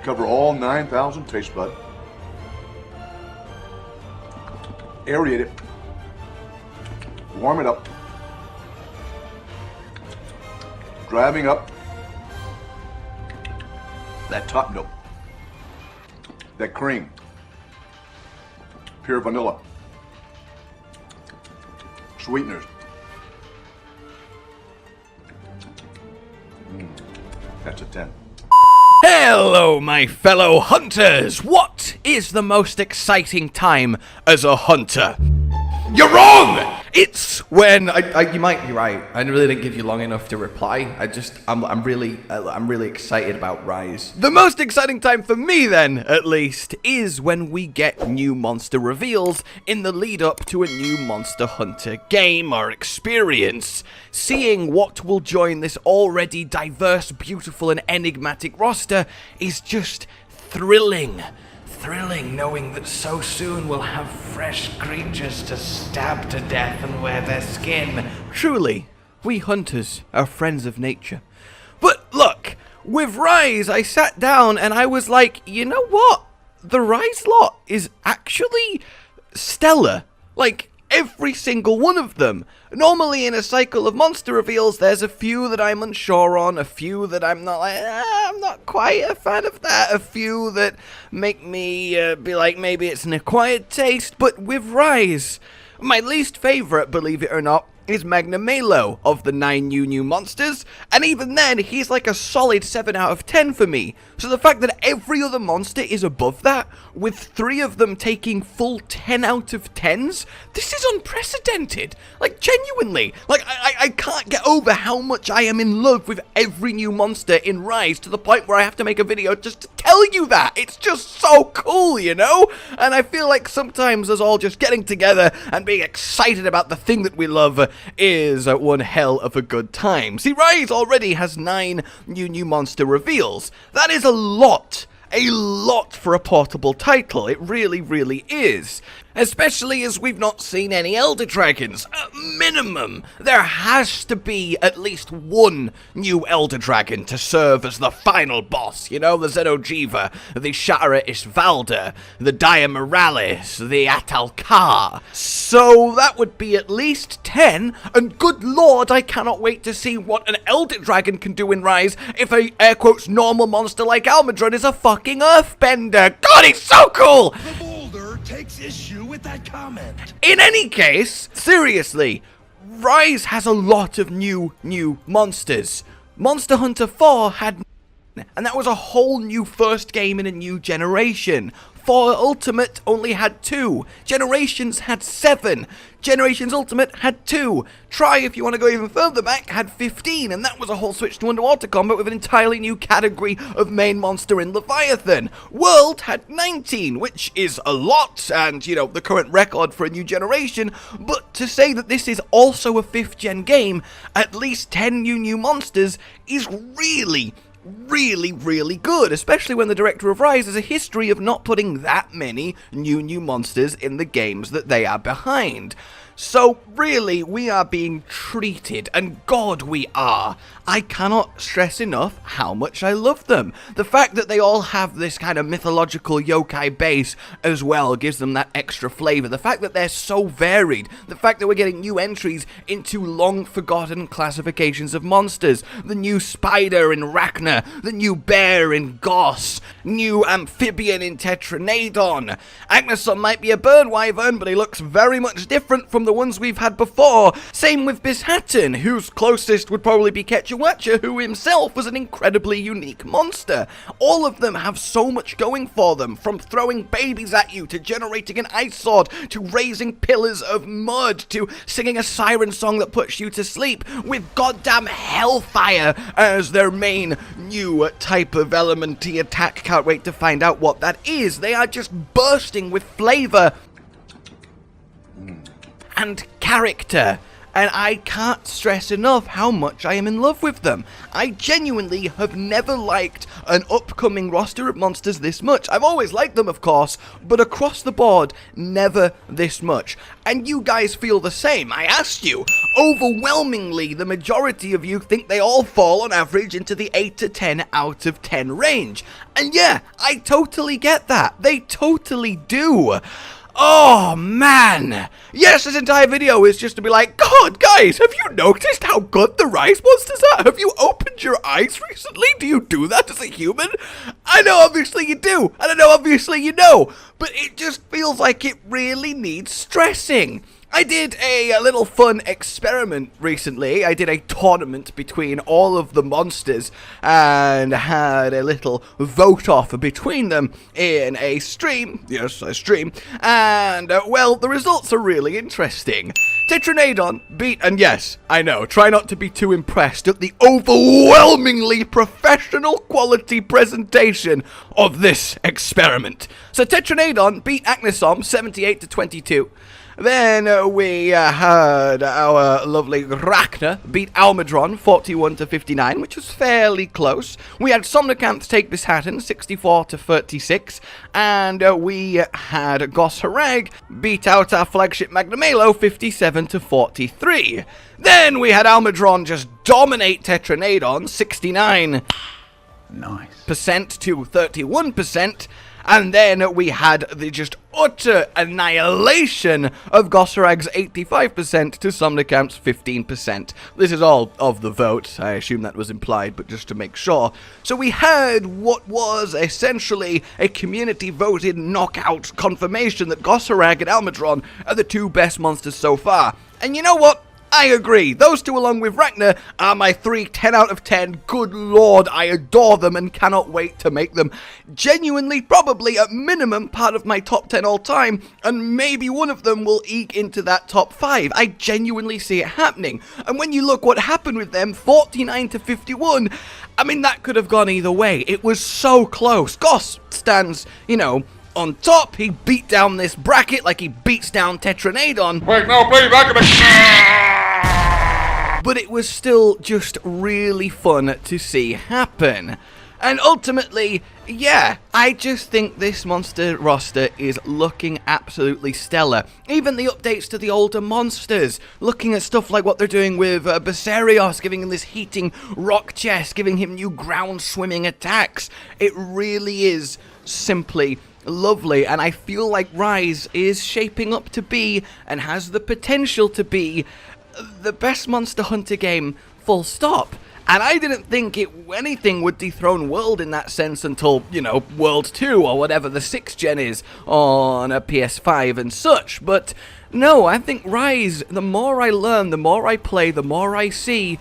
Cover all 9,000 taste buds. Aerate it. Warm it up. Driving up that top note. That cream. Pure vanilla. Sweeteners. That's a 10. Hello, my fellow hunters! What is the most exciting time as a hunter? You're wrong! It's when you might be right. I really didn't give you long enough to reply. I'm really excited about Rise. The most exciting time for me, then, at least, is when we get new monster reveals in the lead up to a new Monster Hunter game or experience. Seeing what will join this already diverse, beautiful, and enigmatic roster is just thrilling. Thrilling knowing that so soon we'll have fresh creatures to stab to death and wear their skin. Truly, we hunters are friends of nature. But look, with Rise, I sat down and I was like, you know what? The Rise lot is actually stellar. Like, every single one of them. Normally in a cycle of monster reveals, there's a few that I'm unsure on, a few that I'm not like, I'm not quite a fan of that, a few that make me be like, maybe it's an acquired taste, but with Rise, my least favorite, believe it or not, is Magnamalo of the 9 new monsters, and even then, he's like a solid 7 out of 10 for me. So the fact that every other monster is above that, with 3 of them taking full 10 out of 10s, this is unprecedented. Like, genuinely. Like, I can't get over how much I am in love with every new monster in Rise, to the point where I have to make a video just to tell you that. It's just so cool, you know? And I feel like sometimes us all just getting together and being excited about the thing that we love is one hell of a good time. See, Rise already has 9 new monster reveals. That is a lot for a portable title. It really, really is. Especially as we've not seen any Elder Dragons. At minimum, there has to be at least one new Elder Dragon to serve as the final boss. You know, the Xeno'jiiva, the Shatterer Ishvalda, the Diamoralis, the Atal'Kar. So that would be at least 10, and good lord, I cannot wait to see what an Elder Dragon can do in Rise if a, air quotes, normal monster like Almudron is a fucking earthbender. God, he's so cool! Takes issue with that comment. In any case, seriously, Rise has a lot of new monsters. Monster Hunter 4 had, and that was a whole new first game in a new generation. 4 Ultimate only had 2. Generations had 7. Generations Ultimate had 2. Try, if you want to go even further back, had 15, and that was a whole switch to underwater combat with an entirely new category of main monster in Leviathan. World had 19, which is a lot, and, you know, the current record for a new generation, but to say that this is also a 5th gen game, at least 10 new monsters, is really good, especially when the director of Rise has a history of not putting that many new monsters in the games that they are behind. So really, we are being treated, and God, we are. I cannot stress enough how much I love them. The fact that they all have this kind of mythological yokai base as well gives them that extra flavor. The fact that they're so varied. The fact that we're getting new entries into long-forgotten classifications of monsters. The new spider in Rakna, the new bear in Goss, new amphibian in Tetranadon. Agneson might be a bird wyvern, but he looks very much different from the ones we've had before. Same with Bishatton, whose closest would probably be Quechua, who himself was an incredibly unique monster. All of them have so much going for them, from throwing babies at you, to generating an ice sword, to raising pillars of mud, to singing a siren song that puts you to sleep, with goddamn hellfire as their main new type of elementy attack. Can't wait to find out what that is. They are just bursting with flavor and character. and I can't stress enough how much I am in love with them. I genuinely have never liked an upcoming roster of monsters this much. I've always liked them, of course, but across the board, never this much. And you guys feel the same. I asked you. Overwhelmingly, the majority of you think they all fall on average into the 8 to 10 out of 10 range. And yeah, I totally get that. They totally do. Oh, man. Yes, this entire video is just to be like, God, guys, have you noticed how good the Rise monsters are? Have you opened your eyes recently? Do you do that as a human? I know, obviously, you do. And I know, obviously, you know. But it just feels like it really needs stressing. I did a little fun experiment recently. I did a tournament between all of the monsters and had a little vote-off between them in a stream. Yes, a stream. And, well, the results are really interesting. Tetranadon beat, and yes, I know, try not to be too impressed at the overwhelmingly professional quality presentation of this experiment. So Tetranadon beat Agnesom 78 to 22. Then we had our lovely Rakna beat Almudron 41 to 59, which was fairly close. We had Somnicanth take Bishatten 64 to 36, and we had Goss Harag beat out our flagship Magnamalo 57 to 43. Then we had Almudron just dominate Tetranadon 69% to 31%. And then we had the just utter annihilation of Gossarag's 85% to Somnicamp's 15%. This is all of the vote. I assume that was implied, but just to make sure. So we had what was essentially a community-voted knockout confirmation that Gossarag and Almudron are the two best monsters so far. And you know what? I agree. Those two, along with Rakna, are my 3 10 out of 10. Good lord, I adore them and cannot wait to make them genuinely, probably at minimum, part of my top 10 all time, and maybe one of them will eke into that top 5. I genuinely see it happening. And when you look what happened with them, 49 to 51, I mean, that could have gone either way. It was so close. Goss stands, you know, on top. He beat down this bracket like he beats down Tetranadon. Wait, no, please, back but it was still just really fun to see happen. And ultimately, yeah, I just think this monster roster is looking absolutely stellar. Even the updates to the older monsters, looking at stuff like what they're doing with Basarios, giving him this heating rock chest, giving him new ground swimming attacks. It really is simply lovely, and I feel like Rise is shaping up to be, and has the potential to be, the best Monster Hunter game, full stop. And I didn't think anything would dethrone World in that sense until, you know, World 2 or whatever the 6th gen is on a PS5 and such. But no, I think Rise, the more I learn, the more I play, the more I see,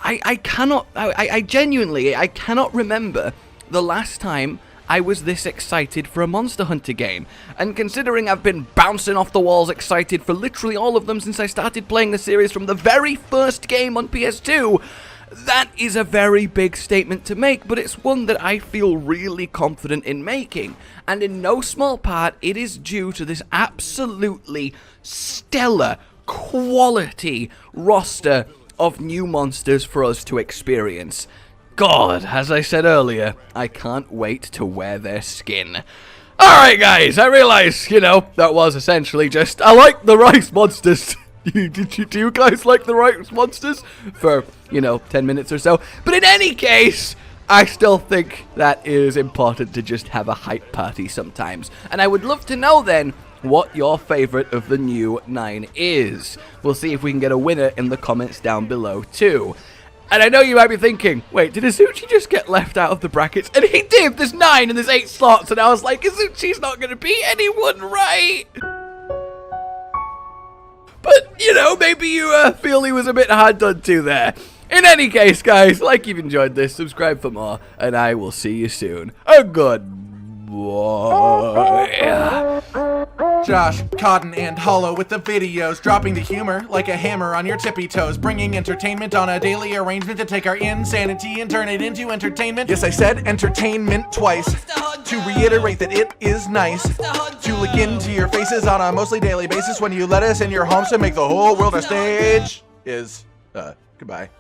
I genuinely cannot remember the last time I was this excited for a Monster Hunter game. And considering I've been bouncing off the walls excited for literally all of them since I started playing the series from the very first game on PS2, that is a very big statement to make, but it's one that I feel really confident in making. And in no small part, it is due to this absolutely stellar quality roster of new monsters for us to experience. God, as I said earlier, I can't wait to wear their skin. Alright guys, I realize, you know, that was essentially just, I like the Rise monsters. Do you guys like the Rise monsters? For, you know, 10 minutes or so. But in any case, I still think that is important to just have a hype party sometimes. And I would love to know then what your favorite of the new 9 is. We'll see if we can get a winner in the comments down below too. And I know you might be thinking, wait, did Azuchi just get left out of the brackets? And he did! There's 9 and there's 8 slots, and I was like, Azuchi's not going to beat anyone, right? But, you know, maybe you feel he was a bit hard done to there. In any case, guys, like you've enjoyed this, subscribe for more, and I will see you soon. A goodbye. Josh, Cotton, and Hollow with the videos, dropping the humor like a hammer on your tippy toes, bringing entertainment on a daily arrangement to take our insanity and turn it into entertainment. Yes, I said entertainment twice, to reiterate that it is nice to look into your faces on a mostly daily basis when you let us in your homes to make the whole world a stage. is, goodbye.